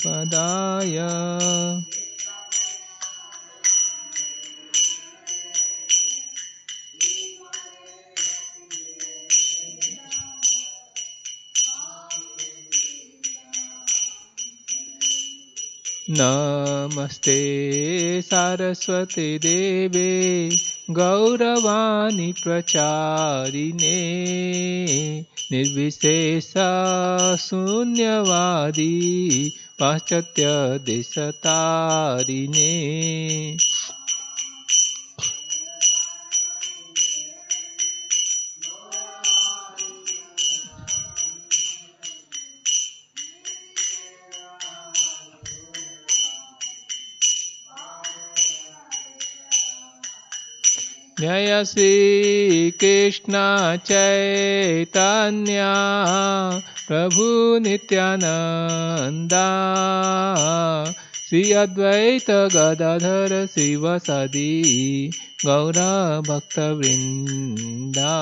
Padaya. Namaste Saraswati Deve Gauravani Pracharine Nirvishesha Sunyavadi Paschatya Desatarine. Jaya Shri Krishna Chaitanya Prabhu Nityananda Shri Advaita Gadadhar Sivasadi Gaura Bhakta Vrinda.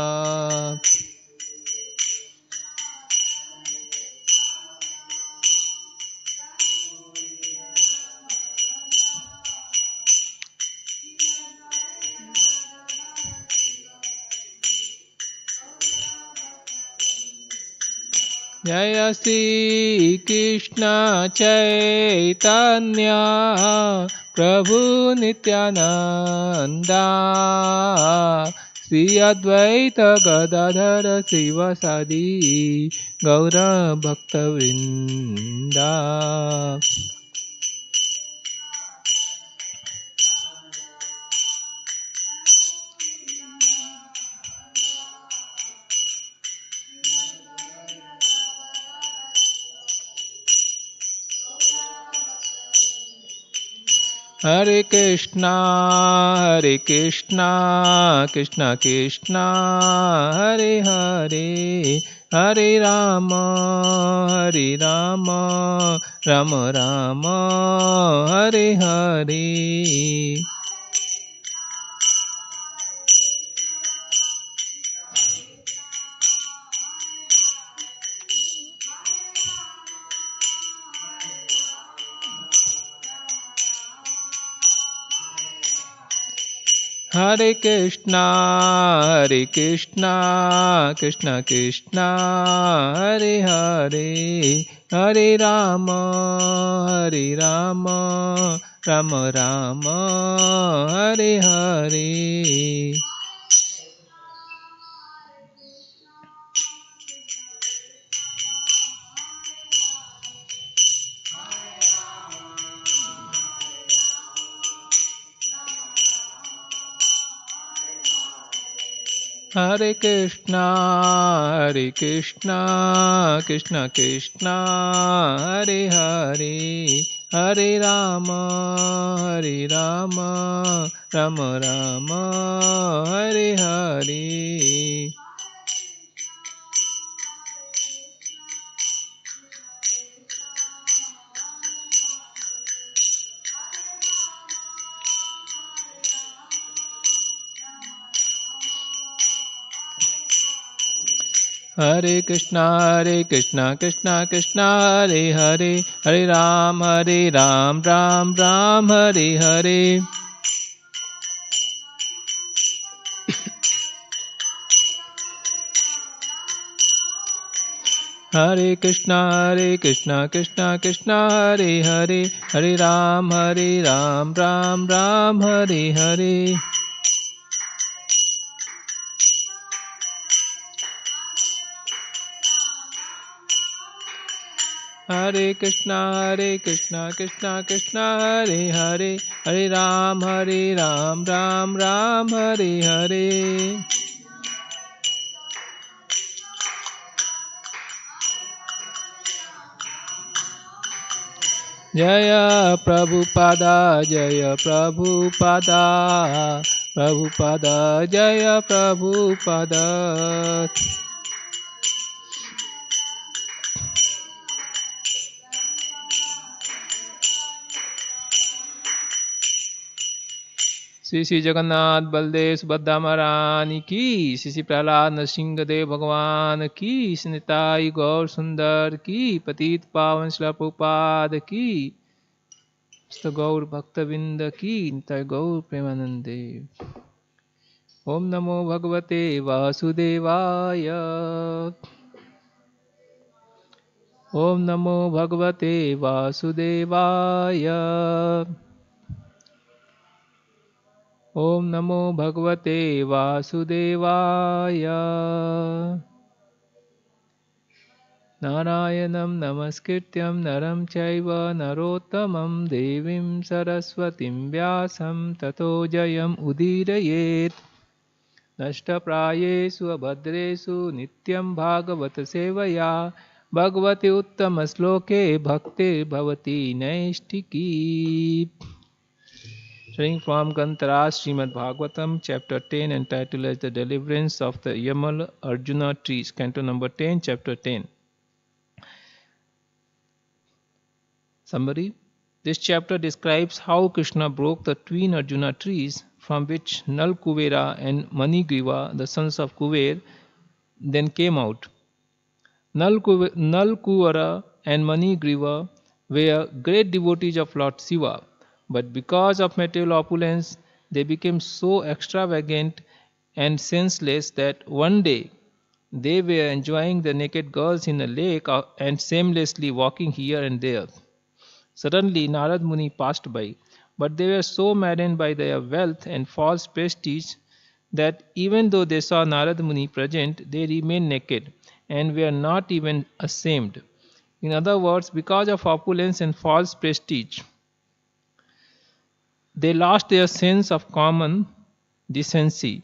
Jaya Shri Krishna Chaitanya Prabhu Nityananda Shri Advaita Gadadhar Sivasadi Gaura Bhakta Vrinda. Hare Krishna, Krishna Krishna, Hare Hare, Hare Rama, Rama Rama, Hare Hare. Hare Krishna, Krishna Krishna, Hare Hare, Hare Rama, Rama Rama, Hare Hare. Hare Krishna, Krishna Krishna, Hare Hare, Hare Rama, Rama Rama, Hare Hare. Hare Krishna, Krishna Krishna, Hare Hare, Hare Ram, Ram Ram, Hare Hare. Hare Krishna, Krishna Krishna, Hare Hare, Hare Ram, Ram Ram, Hare Hare. Hare Krishna, Krishna Krishna, Hare Hare, Hare Ram, Ram Ram, Hare Hare. Jaya Prabhupada, Jaya Prabhupada, Prabhupada, Jaya Prabhupada. Shri Shri Jagannath Baldev Subhadra Maharani ki, Shri Shri Prahlad Nrsimha Dev Bhagwan ki, Shri Nitai Gaur Sundar ki, Patit Pavan Srila Prabhupada ki, Mr. Gaur Bhaktavinda ki, Nitai Gaur Premanande. Om Namo Bhagavate Vasudevaya. Om Namo Bhagavate Vasudevaya. Om Namo Bhagavate Vasudevaya. Narayanam Namaskrityam Naram Chaiva Narottamam Devim Saraswatim Vyasam Tato Jayam Udirayet. Nashtaprayesu abhadresu nityam bhagavata sevaya bhagavati uttama sloke bhakti bhavati naishtiki. Reading from Gantara Srimad Bhagavatam, chapter 10, entitled as The Deliverance of the Yamal Arjuna Trees, canto number 10, chapter 10. Summary. This chapter describes how Krishna broke the twin Arjuna trees from which Nal Kuvera and Manigriva, the sons of Kuver, then came out. Nal Kuvera and Manigriva were great devotees of Lord Shiva, but because of material opulence, they became so extravagant and senseless that one day they were enjoying the naked girls in a lake and shamelessly walking here and there. Suddenly Narad Muni passed by, but they were so maddened by their wealth and false prestige that even though they saw Narad Muni present, they remained naked and were not even ashamed. In other words, because of opulence and false prestige, they lost their sense of common decency.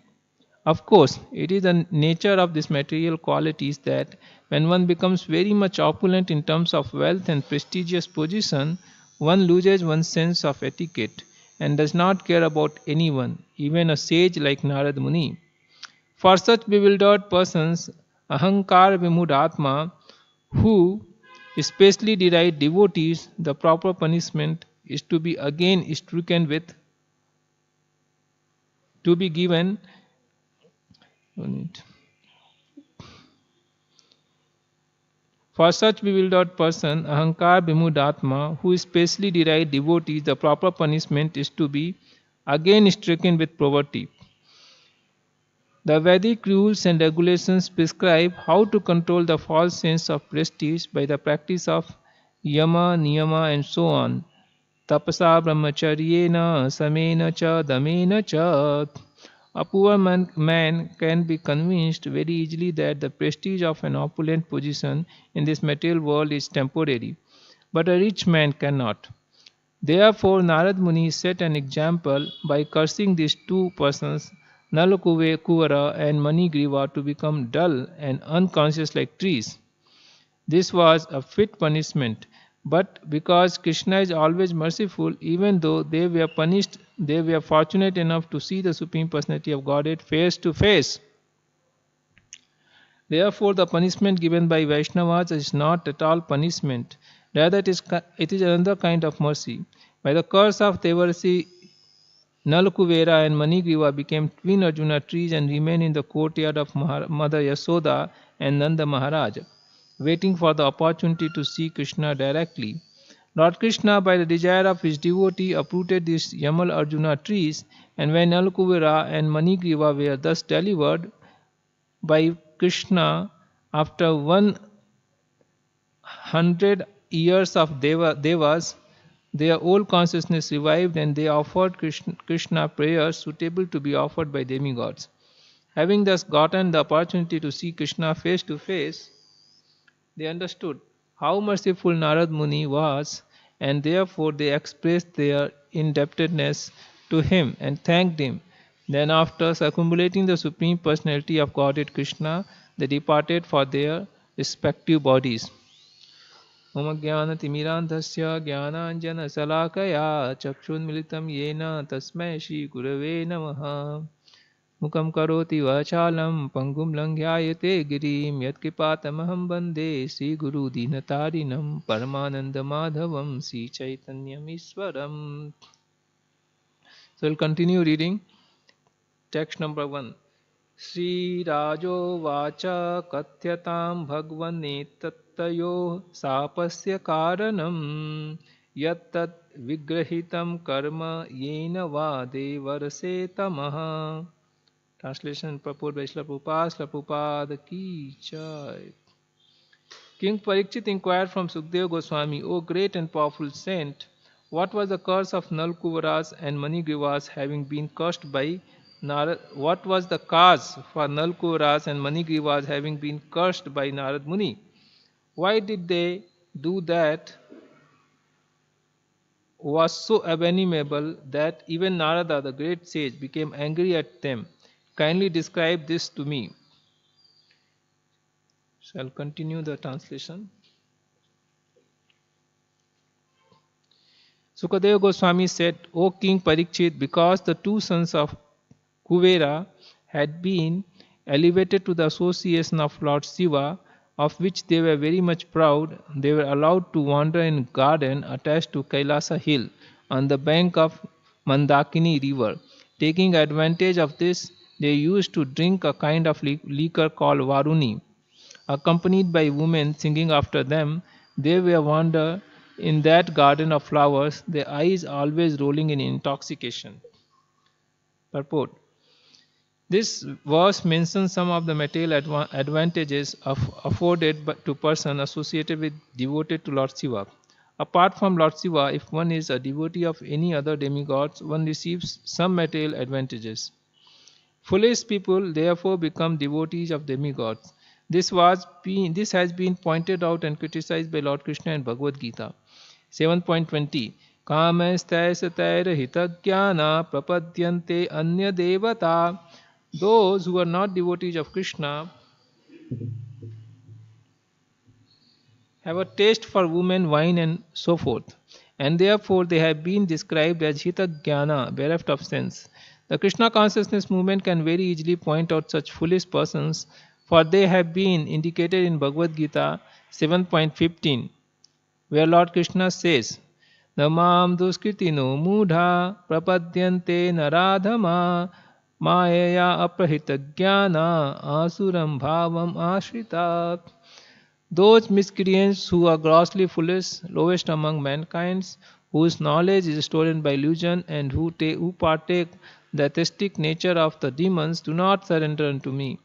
Of course, it is the nature of these material qualities that when one becomes very much opulent in terms of wealth and prestigious position, one loses one's sense of etiquette and does not care about anyone, even a sage like Narad Muni. For such bewildered persons, Ahankar Vimudhatma, who especially deride devotees, the proper punishment is to be again stricken with, to be given. For such bewildered person, Ahankar Bhimudatma, who especially deride devotees, the proper punishment is to be again stricken with poverty. The Vedic rules and regulations prescribe how to control the false sense of prestige by the practice of yama, niyama and so on. Tapasa brahmacharyena samena cha damena cha. A poor man can be convinced very easily that the prestige of an opulent position in this material world is temporary, but a rich man cannot. Therefore, Narad Muni set an example by cursing these two persons, Nalakuvara and Manigriva, to become dull and unconscious like trees. This was a fit punishment, but because Krishna is always merciful, even though they were punished, they were fortunate enough to see the Supreme Personality of Godhead face to face. Therefore, the punishment given by Vaishnavas is not at all punishment. Rather, it is another kind of mercy. By the curse of Devarasi, Nalakuvera and Manigriva became twin Arjuna trees and remained in the courtyard of Mother Yasoda and Nanda Maharaj, waiting for the opportunity to see Krishna directly. Lord Krishna, by the desire of his devotee, uprooted these Yamal Arjuna trees, and when Nalakuvera and Manigriva were thus delivered by Krishna after 100 years of devas, their old consciousness revived and they offered Krishna prayers suitable to be offered by demigods. Having thus gotten the opportunity to see Krishna face to face, they understood how merciful Narad Muni was, and therefore they expressed their indebtedness to him and thanked him. Then, after circumambulating the Supreme Personality of Godhead Krishna, they departed for their respective bodies. Om Jnanatimirandhasya Jnananjana Salakaya Chakshunmilitam Yena Tasmai Shri Gurave Namaha. Mukam karoti vachalam pangum langyayate girim yatkripatamaham bande Sri Guru Dinatarinam Paramananda Madhavam Sri Chaitanyam Iswaram. So we'll continue reading text number 1. Sri Rajo Vacha Katyatam Bhagvane Tattayo Sapasya Karanam Yattat Vigrahitam Karma Yena Va Devarse Tamaha. Translation purport by Srila Prabhupada Ki Jai. King Parikshit inquired from Sukadeva Goswami, O great and powerful saint, what was the curse of Nalkuvaras and Manigrivas having been cursed by Narad? What was the cause for Nalkuvaras and Manigrivas having been cursed by Narad Muni? Why did they do that was so abominable that even Narada, the great sage, became angry at them? Kindly describe this to me. Shall continue the translation. Sukadeva Goswami said, O King Parikshit, because the two sons of Kuvera had been elevated to the association of Lord Shiva, of which they were very much proud, they were allowed to wander in a garden attached to Kailasa hill on the bank of Mandakini river. Taking advantage of this, they used to drink a kind of liquor called Varuni. Accompanied by women singing after them, they were wander in that garden of flowers, their eyes always rolling in intoxication. Purport. This verse mentions some of the material advantages afforded to person associated with devoted to Lord Shiva. Apart from Lord Shiva, if one is a devotee of any other demigods, one receives some material advantages. Foolish people therefore become devotees of demigods. This has been pointed out and criticized by Lord Krishna in Bhagavad Gita. 7.20 Kamasthaisatairahitagyana prapadyante anya devata. Those who are not devotees of Krishna have a taste for women, wine, and so forth, and therefore they have been described as hitagyana, bereft of sense. The Krishna consciousness movement can very easily point out such foolish persons, for they have been indicated in Bhagavad Gita 7.15, where Lord Krishna says, Namam duskritino mudha prapadyante naradhama mayaya aprahitagyana asuram bhavam ashritat. Those miscreants who are grossly foolish, lowest among mankind, whose knowledge is stolen by illusion, and who partake the atheistic nature of the demons, do not surrender unto me.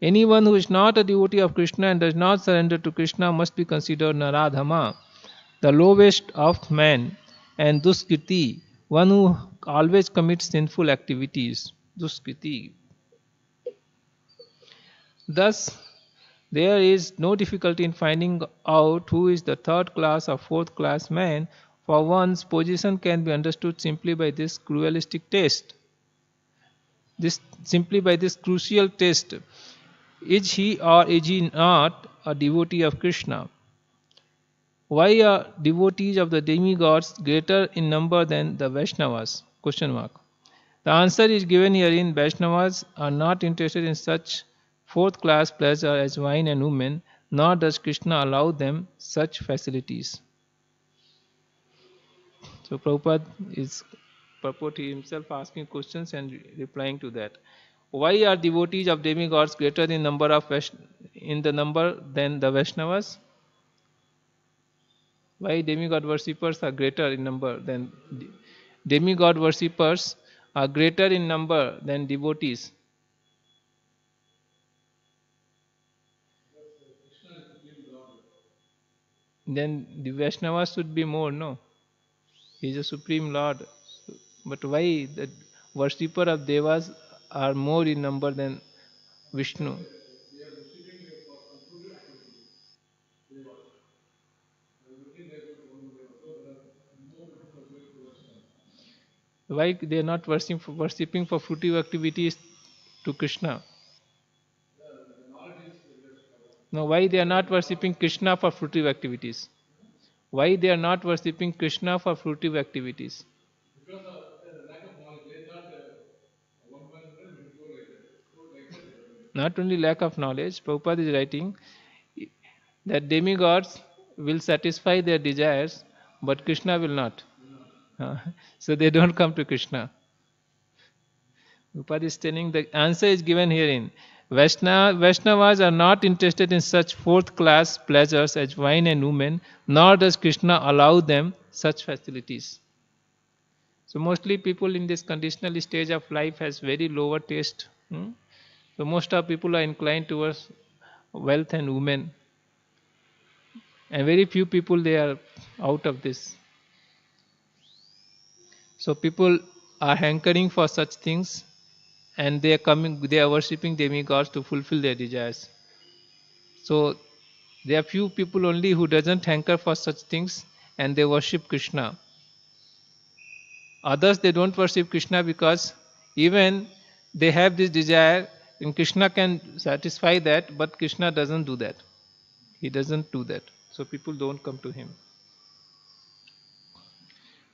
Anyone who is not a devotee of Krishna and does not surrender to Krishna must be considered Naradhama, the lowest of men, and Duskriti, one who always commits sinful activities. Duskriti. Thus, there is no difficulty in finding out who is the third class or fourth class man, for one's position can be understood simply by this crucialistic test. Simply by this crucial test. Is he or is he not a devotee of Krishna? Why are devotees of the demigods greater in number than the Vaishnavas? Question mark. The answer is given herein. Vaishnavas are not interested in such fourth class pleasure as wine and women, nor does Krishna allow them such facilities. So Prabhupada is himself asking questions and replying to that. Why are devotees of demigods greater in number than the Vaishnavas? Why demigod worshippers are greater in number than devotees? Then the Vaishnavas should be more, no? He is a supreme Lord. But why the worshipper of Devas are more in number than Vishnu? Why they are not worshipping for fruitive activities to Krishna? No, why they are not worshipping Krishna for fruitive activities? Why they are not worshipping Krishna for fruitive activities? Because of the lack of knowledge. They thought one man will go like that. So like that. Not only lack of knowledge, Prabhupada is writing that demigods will satisfy their desires, but Krishna will not. So they don't come to Krishna. Upad is telling the answer is given herein. Vaishnavas are not interested in such fourth class pleasures as wine and women, nor does Krishna allow them such facilities. So mostly people in this conditional stage of life has very lower taste. So most of people are inclined towards wealth and women, and very few people they are out of this. So people are hankering for such things, and they are worshipping demigods to fulfill their desires. So there are few people only who doesn't hanker for such things, and they worship Krishna. Others they don't worship Krishna because even they have this desire, and Krishna can satisfy that, but Krishna doesn't do that. He doesn't do that. So people don't come to him.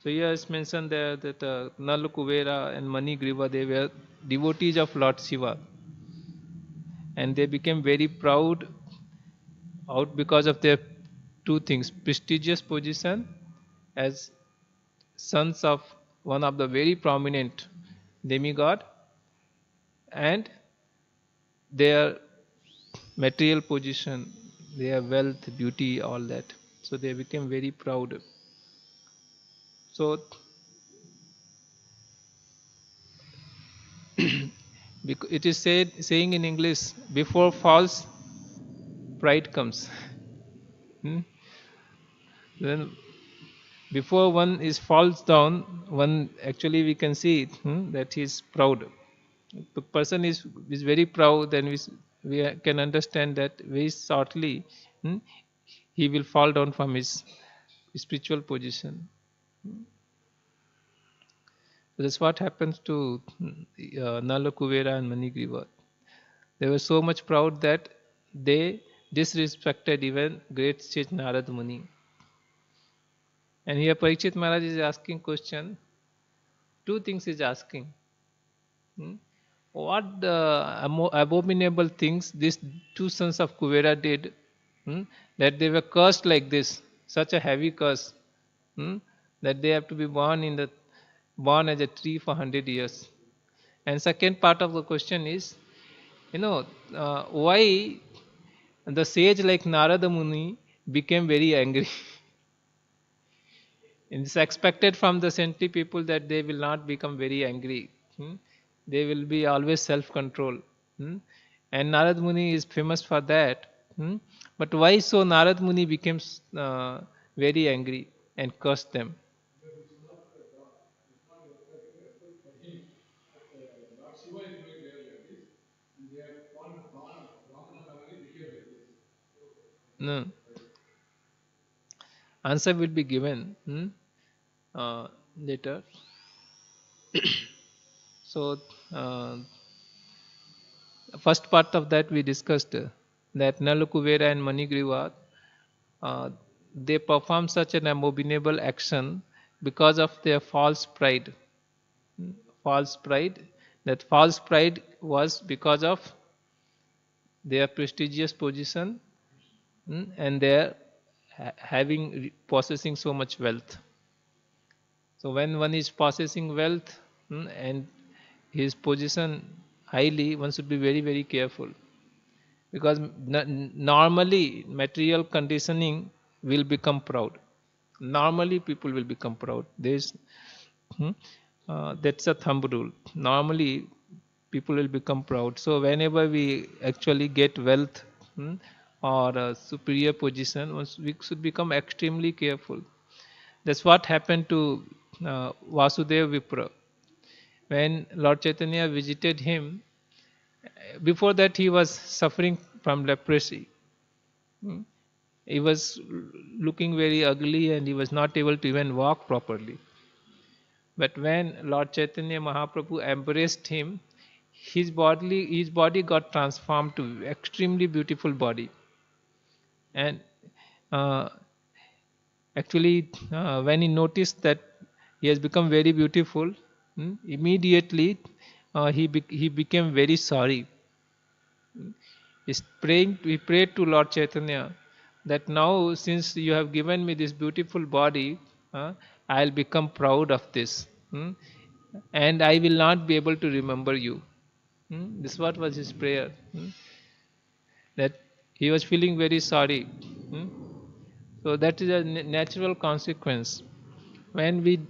So here is mentioned there that Nal Kuvera and Mani Griva, they were devotees of Lord Shiva, and they became very proud out because of their two things: prestigious position as sons of one of the very prominent demigod, and their material position, their wealth, beauty, all that. So they became very proud. So it is saying in English, before false pride comes. Then before one is falls down, one actually we can see that he is proud. If the person is very proud, then we can understand that very shortly he will fall down from his spiritual position. That's what happens to Nala Kuvera and Manigriva. They were so much proud that they disrespected even great sage Narad Muni. And here Parikshit Maharaj is asking question. Two things is asking. What abominable things these two sons of Kuvera did, that they were cursed like this, such a heavy curse, that they have to be born as a tree for 100 years. And second part of the question is, why the sage like Narada Muni became very angry. It's expected from the saintly people that they will not become very angry. They will be always self-control. And Narad Muni is famous for that. But why so Narad Muni became very angry and cursed them? No. Answer will be given later. So, first part of that we discussed that Nalukuvera and Manigriva, they perform such an abominable action because of their false pride. False pride. That false pride was because of their prestigious position and their possessing so much wealth. So when one is possessing wealth and his position highly, one should be very, very careful, because normally material conditioning will become proud. Normally people will become proud. That's a thumb rule. Normally people will become proud. So whenever we actually get wealth or a superior position, we should become extremely careful. That's what happened to Vasudeva Vipra. When Lord Chaitanya visited him, before that he was suffering from leprosy. He was looking very ugly and he was not able to even walk properly. But when Lord Chaitanya Mahaprabhu embraced him, his body got transformed to extremely beautiful body. And actually, when he noticed that he has become very beautiful, immediately he became very sorry. He prayed to Lord Chaitanya that now, since you have given me this beautiful body, I'll become proud of this. and I will not be able to remember you. This what was his prayer. That he was feeling very sorry. So that is a natural consequence. When we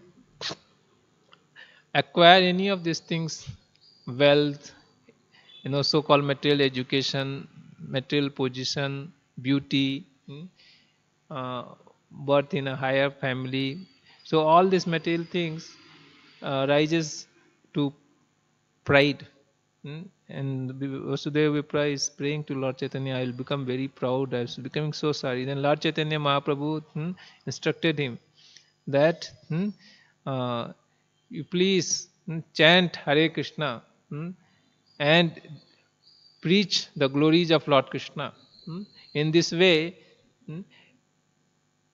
acquire any of these things, wealth, so-called material education, material position, beauty, uh, birth in a higher family. So all these material things rises to pride. And Vasudeva Vipra is praying to Lord Chaitanya, I will become very proud, I am becoming so sorry. Then Lord Chaitanya Mahaprabhu instructed him that uh, you please chant Hare Krishna and preach the glories of Lord Krishna. In this way,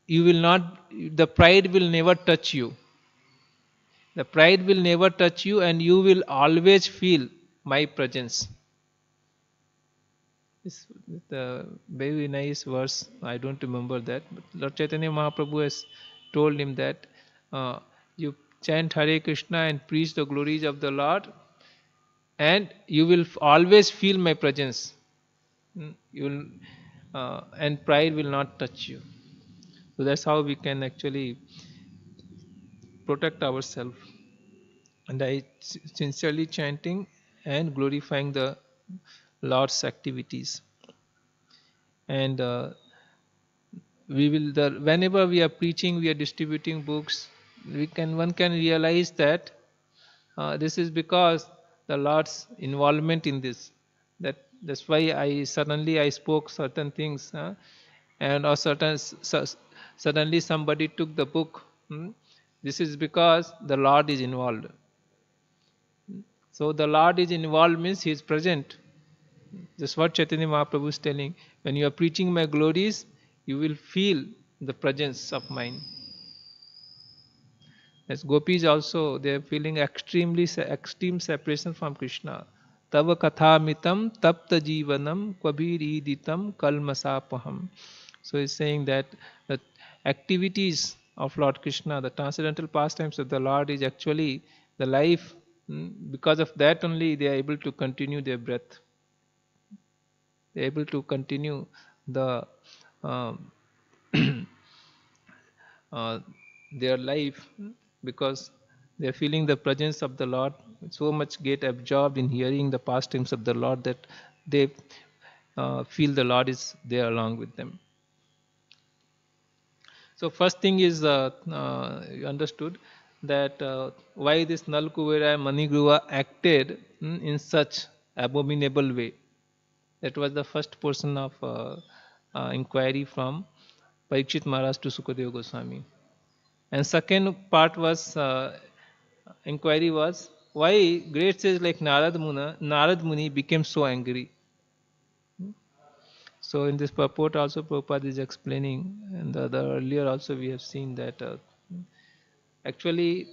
you will not, the pride will never touch you. The pride will never touch you, and you will always feel my presence. It's the very nice verse. I don't remember that, but Lord Chaitanya Mahaprabhu has told him that you chant Hare Krishna and preach the glories of the Lord, and you will always feel my presence. You will, and pride will not touch you. So that's how we can actually protect ourselves. And I sincerely chanting and glorifying the Lord's activities. And we will whenever we are preaching, we are distributing books, one can realize that this is because the Lord's involvement in this. That's why I spoke certain things, and or suddenly somebody took the book. This is because the Lord is involved. So the Lord is involved means He is present. That's what Chaitanya Mahaprabhu is telling. When you are preaching my glories, you will feel the presence of mine. As gopis also, they are feeling extreme separation from Krishna. Tava kathamitam tapta jivanam kvabhiriditam kalmasapaham. So he's saying that the activities of Lord Krishna, the transcendental pastimes of the Lord, is actually the life. Because of that only they are able to continue their breath. They are able to continue the um, uh, their life, because they are feeling the presence of the Lord, so much get absorbed in hearing the pastimes of the Lord that they feel the Lord is there along with them. So first thing is you understood that why this Nalkuvera and Manigruva acted in such abominable way. That was the first portion of inquiry from Parikshit Maharaj to Sukadeva Goswami. And second part was inquiry was why great sages like Narad Muni became so angry. So in this purport also Prabhupada is explaining, and the earlier also we have seen that actually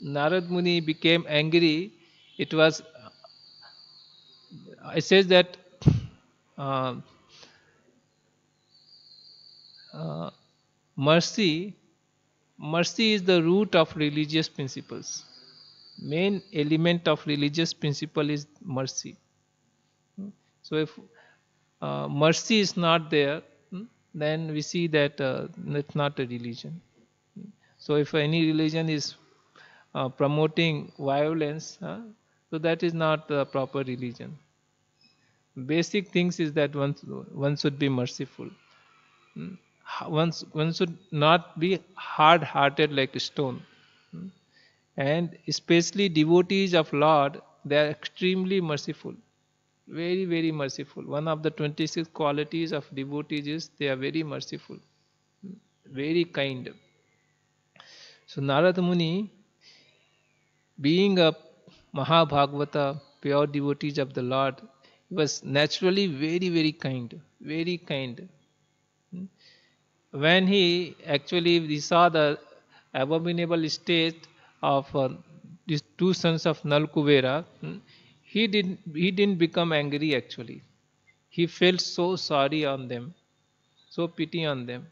Narad Muni became angry. It was, it says that uh, uh, mercy is the root of religious principles. Main element of religious principle is mercy. So if mercy is not there, then we see that it's not a religion. So if any religion is promoting violence, so that is not the proper religion. Basic things is that one should be merciful. One should not be hard-hearted like a stone. And especially devotees of Lord, they are extremely merciful. Very, very merciful. One of the 26 qualities of devotees is they are very merciful, very kind. So Narada Muni, being a Mahabhagavata, pure devotees of the Lord, was naturally very, very kind, very kind. When he saw the abominable state of these two sons of Nalkuvera, he didn't become angry actually. He felt so sorry on them, so pity on them,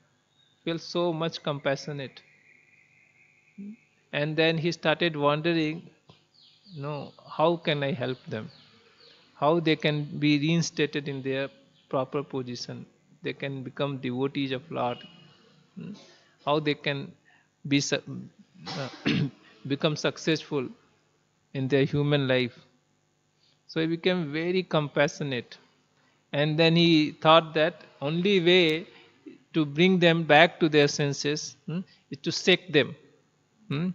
felt so much compassionate. And then he started wondering No, how can I help them? How they can be reinstated in their proper position? They can become devotees of Lord. Hmm? How they can be uh, become successful in their human life? So he became very compassionate, and then he thought that only way to bring them back to their senses, is to shake them. Hmm?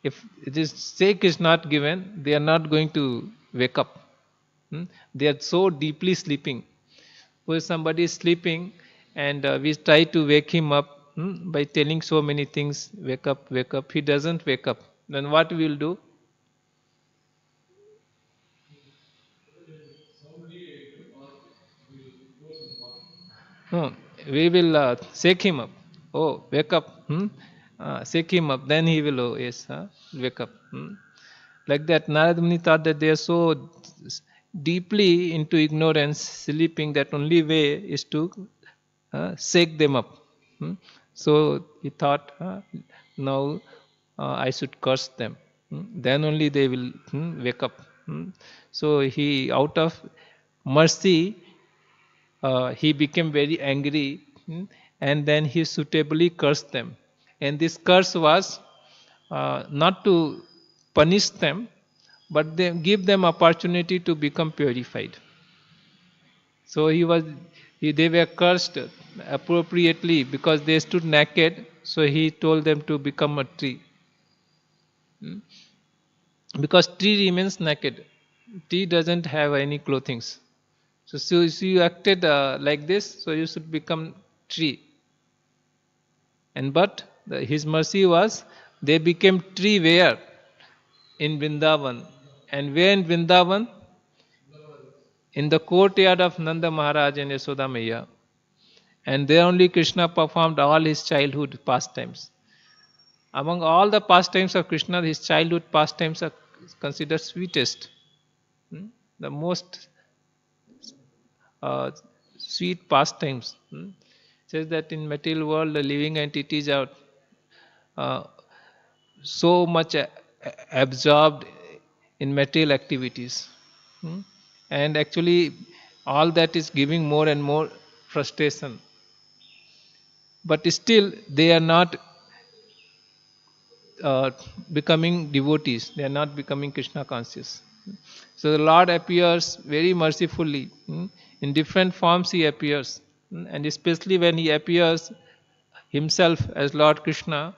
If this shake is not given, they are not going to wake up. Hmm? They are so deeply sleeping. Where somebody is sleeping, and we try to wake him up, by telling so many things, wake up, wake up. He doesn't wake up. Then what we will do? No, we will shake him up. Oh, wake up. Shake him up. Then he will, oh, yes, wake up. Like that, Narad Muni thought that they are so deeply into ignorance, sleeping, that only way is to shake them up. Hmm. So he thought, now I should curse them. Then only they will wake up. So he, out of mercy, he became very angry, and then he suitably cursed them. And this curse was not to punish them, but they give them opportunity to become purified. So they were cursed appropriately because they stood naked. So he told them to become a tree. Because tree remains naked. Tree doesn't have any clothing. So you acted like this, so you should become tree. And but his mercy was, they became tree where? In Vrindavan. And where in Vrindavan? In the courtyard of Nanda Maharaj and Yasoda Maya. And there only Krishna performed all his childhood pastimes. Among all the pastimes of Krishna, his childhood pastimes are considered sweetest. The most uh, sweet pastimes. Says that in material world, the living entities are uh, so much absorbed in material activities. Hmm? And actually, all that is giving more and more frustration. But still, they are not uh, becoming devotees, they are not becoming Krishna conscious. So the Lord appears very mercifully. In different forms He appears. And especially when He appears Himself as Lord Krishna,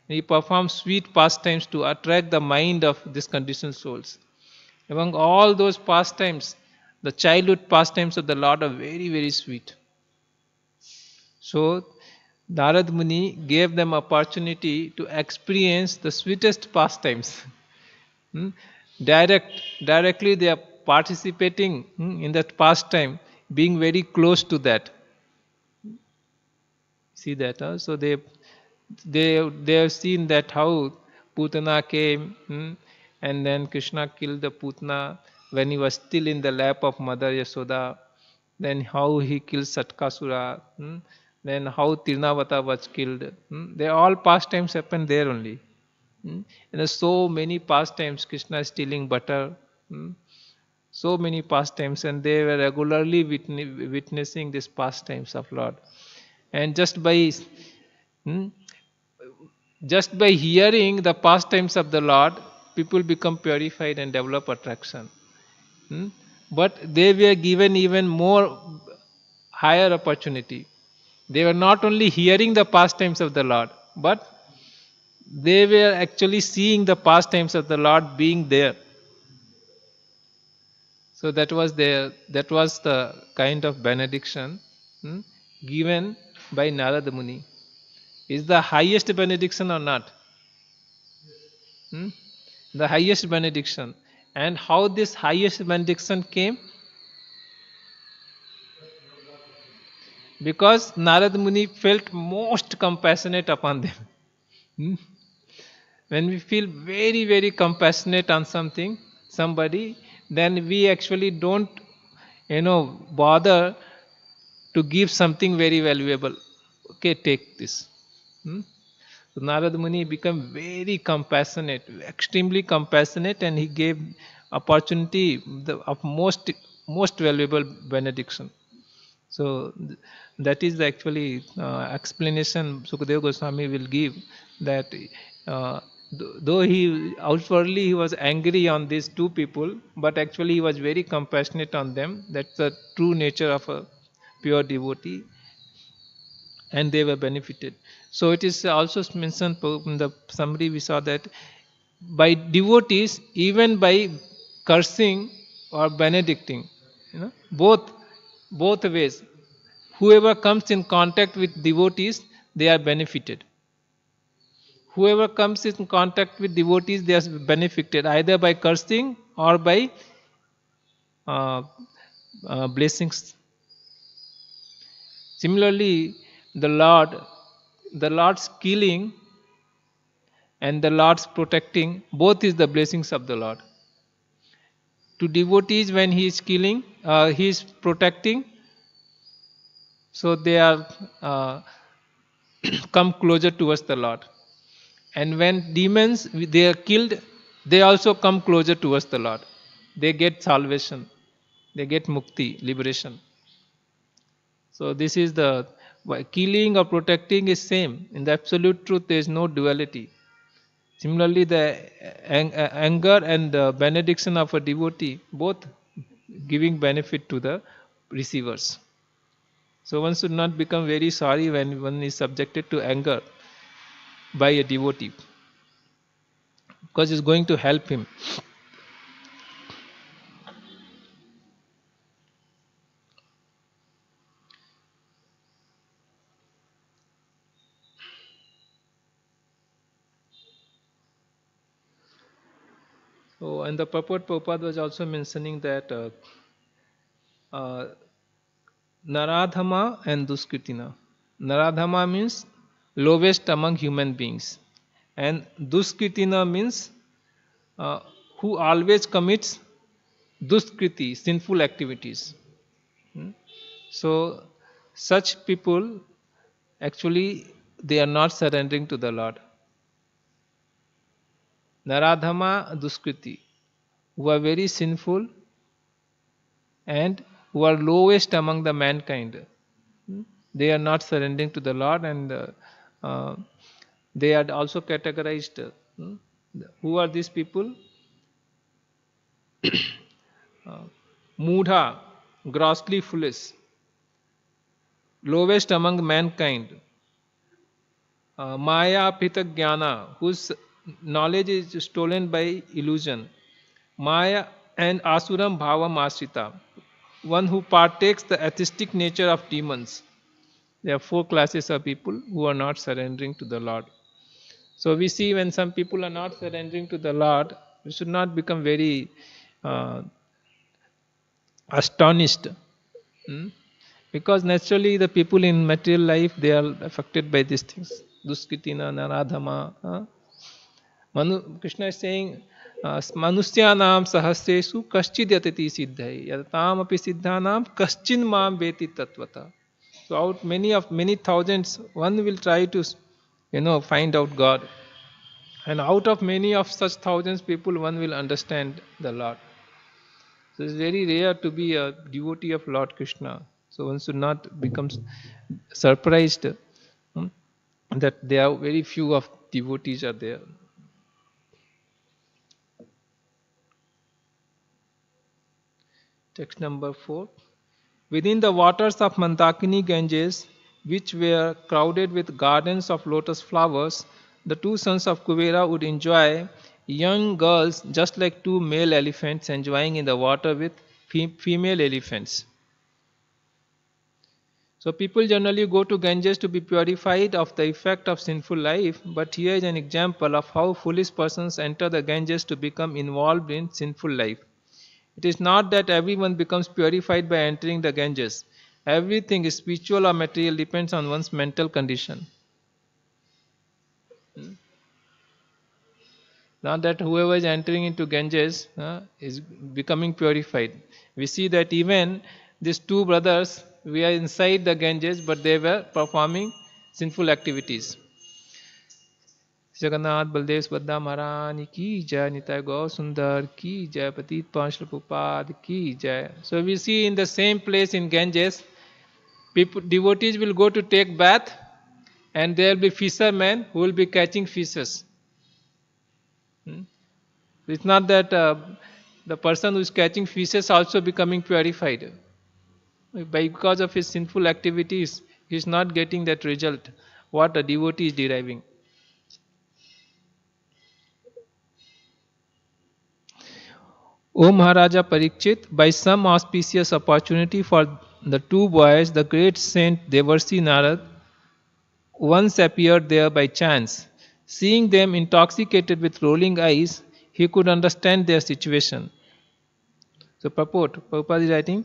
He performs sweet pastimes to attract the mind of these conditioned souls. Among all those pastimes, the childhood pastimes of the Lord are very, very sweet. So Narad Muni gave them opportunity to experience the sweetest pastimes. Hmm? Directly they are participating in that pastime, being very close to that. See that? So they have seen that how Putana came, and then Krishna killed the Putana when he was still in the lap of Mother Yasoda. Then how he killed Satkasura. Then how Tirnavata was killed. They all pastimes happen there only. And there's so many pastimes. Krishna stealing butter. So many pastimes, and they were regularly witnessing these pastimes of Lord. And hmm, just by hearing the pastimes of the Lord, people become purified and develop attraction. But they were given even more higher opportunity. They were not only hearing the pastimes of the Lord, but they were actually seeing the pastimes of the Lord being there. So that was the kind of benediction given by Narada Muni. Is the highest benediction or not? Hmm? The highest benediction. And how this highest benediction came? Because Narad Muni felt most compassionate upon them. Hmm? When we feel very, very compassionate on somebody, then we actually don't, bother to give something very valuable. Okay, take this. Hmm? So Narad Muni became very compassionate, extremely compassionate, and he gave opportunity of most valuable benediction. So that is the actually explanation Sukadeva Goswami will give, that though he outwardly he was angry on these two people, but actually he was very compassionate on them. That's the true nature of a pure devotee, and they were benefited. So it is also mentioned in the summary. We saw that by devotees, even by cursing or benedicting, both ways, whoever comes in contact with devotees, they are benefited. Whoever comes in contact with devotees, they are benefited either by cursing or by uh, blessings. Similarly, the Lord's killing and the Lord's protecting, both is the blessings of the Lord. To devotees, when he is killing, he is protecting, so they are come closer towards the Lord. And when demons they are killed, they also come closer towards the Lord. They get salvation, they get mukti, liberation. So this is the killing or protecting is same. In the absolute truth, there is no duality. Similarly, the anger and the benediction of a devotee, both giving benefit to the receivers. So one should not become very sorry when one is subjected to anger by a devotee, because it's going to help him. So, and the purport Prabhupada was also mentioning that uh, Naradhama and Duskritina. Naradhama means lowest among human beings, and Duskritina means uh, who always commits duskriti, sinful activities. Hmm? So, such people actually they are not surrendering to the Lord. Naradhama Duskriti, who are very sinful and who are lowest among the mankind. They are not surrendering to the Lord, and uh, they are also categorized. Who are these people? Mudha, grossly foolish, lowest among mankind. Maya Pita Jnana, whose knowledge is stolen by illusion. Maya and Asuram Bhavam Ashrita, one who partakes the atheistic nature of demons. There are four classes of people who are not surrendering to the Lord. So we see when some people are not surrendering to the Lord, we should not become very uh, astonished. Hmm? Because naturally the people in material life, they are affected by these things. Duskritina, Naradhama. Krishna is saying, Manusyanam sahasresu kaschid yatati siddhai yatatam api siddhanam kaschin mam veti tatvata. So out many thousands, one will try to find out God. And out of many of such thousands people, one will understand the Lord. So it's very rare to be a devotee of Lord Krishna. So one should not become surprised that there are very few of devotees are there. Text number 4. Within the waters of Mandakini Ganges, which were crowded with gardens of lotus flowers, the two sons of Kuvera would enjoy young girls just like two male elephants enjoying in the water with female elephants. So people generally go to Ganges to be purified of the effect of sinful life, but here is an example of how foolish persons enter the Ganges to become involved in sinful life. It is not that everyone becomes purified by entering the Ganges. Everything, spiritual or material, depends on one's mental condition. Not that whoever is entering into Ganges is becoming purified. We see that even these two brothers, we are inside the Ganges, but they were performing sinful activities. Jagannath Baldev Subhadra Maharani ki jai, Nitai Gaur Sundar ki jai, Patit Panchal Prabhupada ki jai. So we see in the same place in Ganges, people, devotees will go to take bath, and there will be fishermen who will be catching fishes. It's not that the person who is catching fishes also becoming purified. Because of his sinful activities, he is not getting that result what a devotee is deriving. O Maharaja Parikshit, by some auspicious opportunity for the two boys, the great saint Devarsi Narad once appeared there by chance. Seeing them intoxicated with rolling eyes, he could understand their situation. So purport, Prabhupada is writing,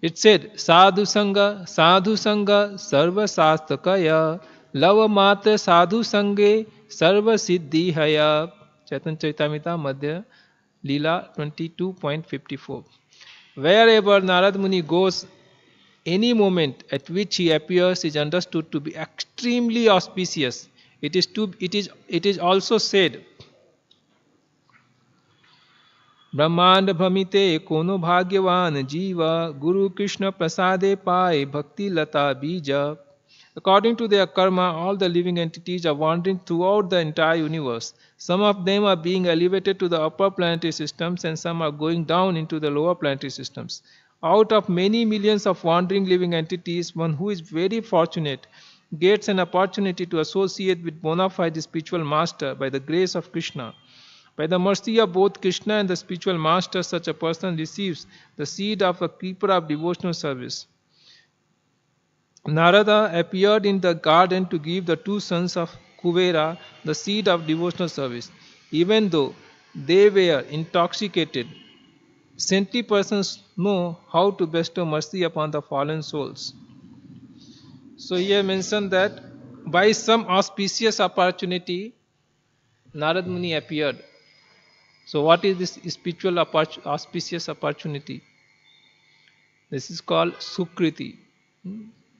it said, Sadhu Sangha, Sarva Sastakaya, Lava Matra Sadhu Sange, Sarva Siddhi Haya. Chaitanya Charitamrita Madhya, Leela 22.54. Wherever Narad Muni goes, any moment at which he appears is understood to be extremely auspicious. It is also said, ब्रह्मांड भ्रमिते कोनो भाग्यवान जीव Guru Krishna prasade पाए bhakti lata bija. According to their karma, all the living entities are wandering throughout the entire universe. Some of them are being elevated to the upper planetary systems and some are going down into the lower planetary systems. Out of many millions of wandering living entities, one who is very fortunate gets an opportunity to associate with bona fide spiritual master by the grace of Krishna. By the mercy of both Krishna and the spiritual master, such a person receives the seed of a keeper of devotional service. Narada appeared in the garden to give the two sons of Kuvera the seed of devotional service. Even though they were intoxicated, saintly persons know how to bestow mercy upon the fallen souls. So here mentioned that by some auspicious opportunity, Narad Muni appeared. So what is this spiritual auspicious opportunity? This is called Sukriti.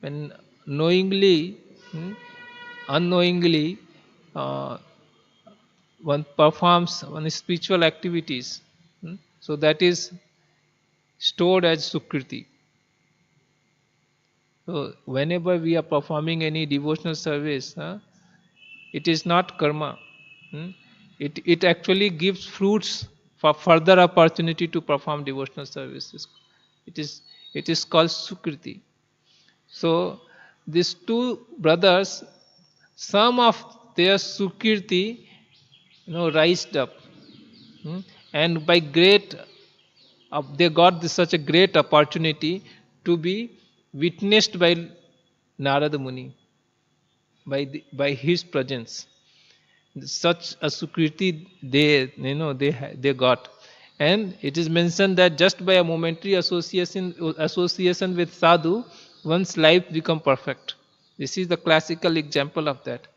When knowingly, unknowingly, one performs one spiritual activities. So that is stored as Sukriti. So whenever we are performing any devotional service, it is not karma. It actually gives fruits for further opportunity to perform devotional services. It is called Sukriti. So these two brothers, some of their Sukriti, rised up, and by great, they got such a great opportunity to be witnessed by Narada Muni, by his presence. Such a Sukriti they got. And it is mentioned that just by a momentary association with sadhu, one's life become perfect. This is the classical example of that.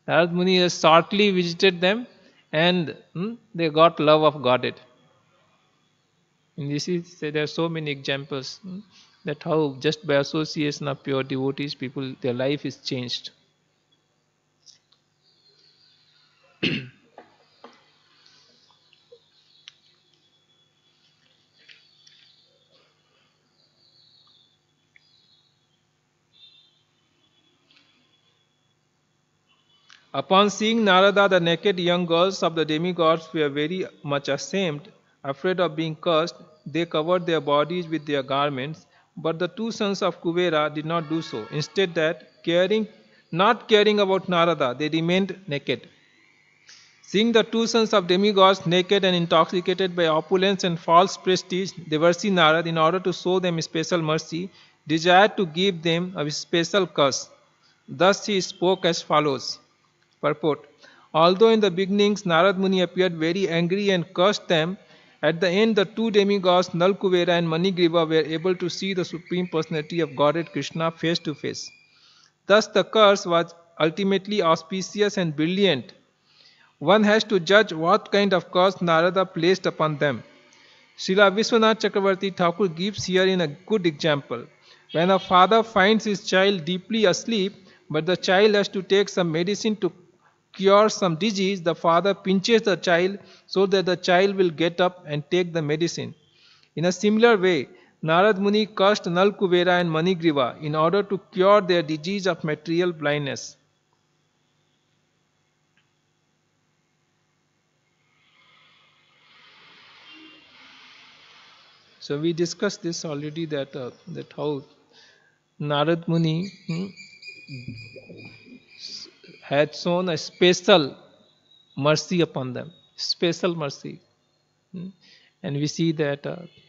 Narad Muni has shortly visited them, and they got love of Godhead. And this is, there are so many examples that how just by association of pure devotees, people, their life is changed. Upon seeing Narada, the naked young girls of the demigods were very much ashamed, afraid of being cursed. They covered their bodies with their garments, but the two sons of Kuvera did not do so. Instead, not caring about Narada, they remained naked. Seeing the two sons of demigods naked and intoxicated by opulence and false prestige, Devarsi Narad, in order to show them special mercy, desired to give them a special curse. Thus he spoke as follows. Purport. Although in the beginnings Narad Muni appeared very angry and cursed them, at the end the two demigods Nal Kuvera and Manigriva were able to see the Supreme Personality of Godhead Krishna face to face. Thus the curse was ultimately auspicious and brilliant. One has to judge what kind of curse Narada placed upon them. Srila Vishwanath Chakravarti Thakur gives herein a good example. When a father finds his child deeply asleep, but the child has to take some medicine to cure some disease, the father pinches the child so that the child will get up and take the medicine. In a similar way, Narad Muni cursed Nal Kubera and Manigriva in order to cure their disease of material blindness. So we discussed this already, that how Narad Muni had shown a special mercy upon them, special mercy. And we see that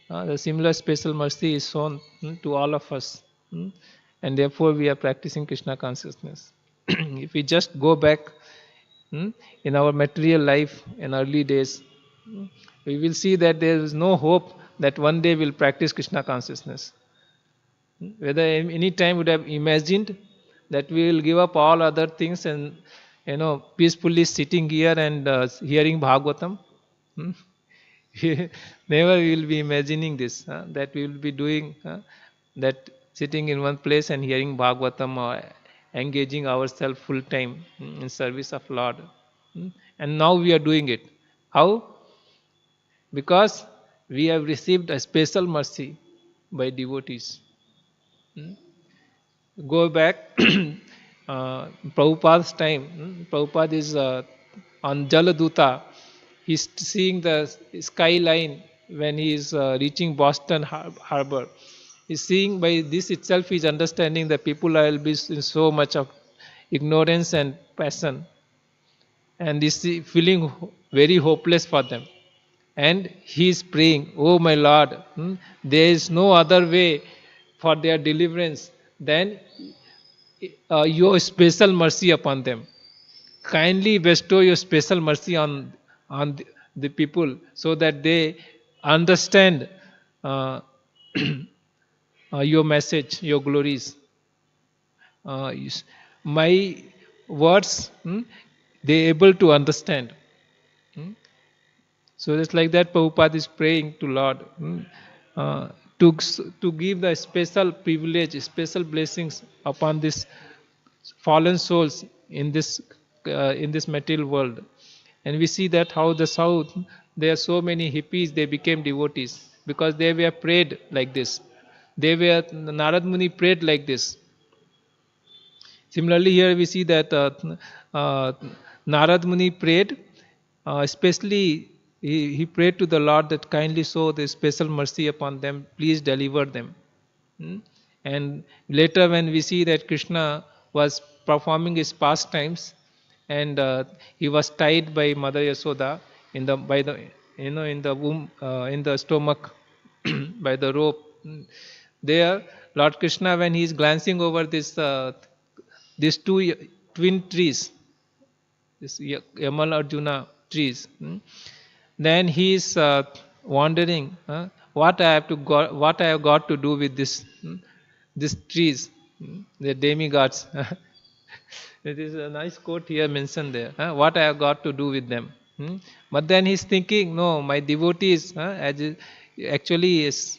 the similar special mercy is shown to all of us. And therefore we are practicing Krishna consciousness. If we just go back in our material life in early days, we will see that there is no hope that one day we'll practice Krishna consciousness. Whether any time would have imagined that we will give up all other things and peacefully sitting here and hearing Bhagavatam. Never we will be imagining this, that we will be doing that, sitting in one place and hearing Bhagavatam or engaging ourselves full time in service of Lord. And now we are doing it. How? Because we have received a special mercy by devotees. Go back Prabhupada's time. Prabhupada is on Jaladuta. He's seeing the skyline when he is reaching Boston Harbor. He's seeing, by this itself he is understanding that people will be in so much of ignorance and passion, and is feeling very hopeless for them. And he is praying, "Oh my Lord, there is no other way for their deliverance than your special mercy upon them. Kindly bestow your special mercy on the people so that they understand your message, your glories. My words, they able to understand." So it's like that Prabhupada is praying to Lord to give the special privilege, special blessings upon these fallen souls in this material world. And we see that how the South, there are so many hippies, they became devotees because they were prayed like this. Narad Muni prayed like this. Similarly, here we see that Narad Muni prayed, especially he prayed to the Lord that kindly show the special mercy upon them, please deliver them. And later when we see that Krishna was performing his pastimes, and he was tied by Mother Yasoda in the womb, in the stomach by the rope. There, Lord Krishna, when he is glancing over these two twin trees, this Yamal Arjuna trees, then he is wondering what I have got to do with these trees, the demigods. It is a nice quote here mentioned there. What I have got to do with them? But then he's thinking, no, my devotees actually is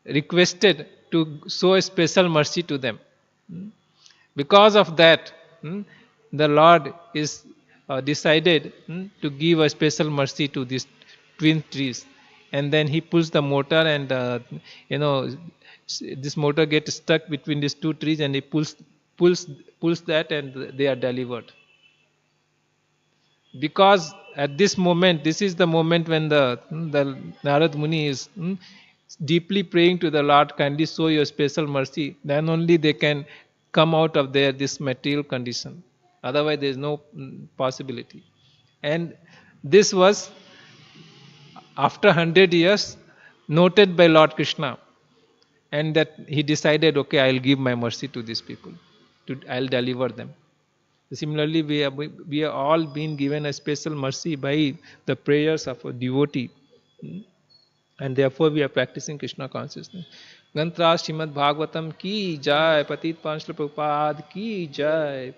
requested to show a special mercy to them. Because of that, the Lord is decided to give a special mercy to these twin trees. And then he pulls the motor, and this motor gets stuck between these two trees, and he pulls that, and they are delivered. Because at this moment, this is the moment when the Narad Muni is deeply praying to the Lord, kindly show your special mercy. Then only they can come out of this material condition. Otherwise, there is no possibility. And this was after 100 years noted by Lord Krishna, and that he decided, okay, I will give my mercy to these people. I will deliver them. Similarly, we are all been given a special mercy by the prayers of a devotee, and therefore we are practicing Krishna consciousness. Gantra Srimad Bhagavatam ki jai, Patit Panchla Prabhupada ki jai.